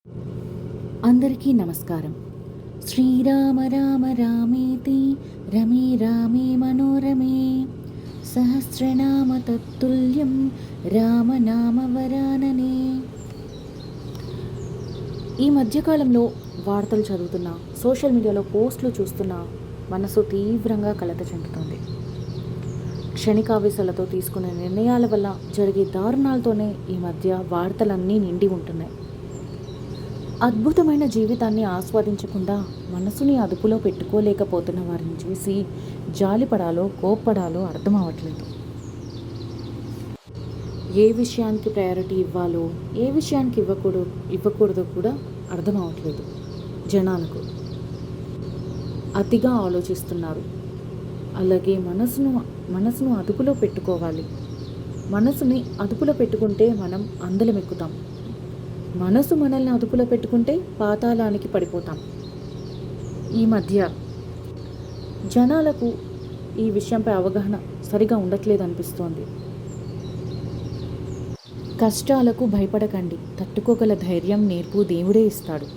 అందరికీ నమస్కారం. శ్రీరామ రామ రామేతి రమే రామే మనోరమే సహస్రనామ తత్తుల్యం రామనామ వరాననే. ఈ మధ్యకాలంలో వార్తలు చదువుతున్నా, సోషల్ మీడియాలో పోస్టులు చూస్తున్నా మనసు తీవ్రంగా కలత చెందుతుంది. క్షణికావేశాలతో తీసుకునే నిర్ణయాల వల్ల జరిగే దారుణాలతోనే ఈ మధ్య వార్తలన్నీ నిండి ఉంటున్నాయి. అద్భుతమైన జీవితాన్ని ఆస్వాదించకుండా మనసుని అదుపులో పెట్టుకోలేకపోతున్న వారిని చూసి జాలిపడాలో కోప్పడాలో అర్థం అవ్వట్లేదు. ఏ విషయానికి ప్రయారిటీ ఇవ్వాలో ఏ విషయానికి ఇవ్వకూడదో కూడా అర్థం అవ్వట్లేదు. జనాలకు అతిగా ఆలోచిస్తున్నారు. అలాగే మనసును అదుపులో పెట్టుకోవాలి. మనసుని అదుపులో పెట్టుకుంటే మనం అందలం ఎక్కుతాం. మనసు మనల్ని అదుపులో పెట్టుకుంటే పాతాళానికి పడిపోతాం. ఈ మధ్య జనాలకు ఈ విషయంపై అవగాహన సరిగా ఉండట్లేదు అనిపిస్తోంది. కష్టాలకు భయపడకండి, తట్టుకోగల ధైర్యం నేర్పు దేవుడే ఇస్తాడు.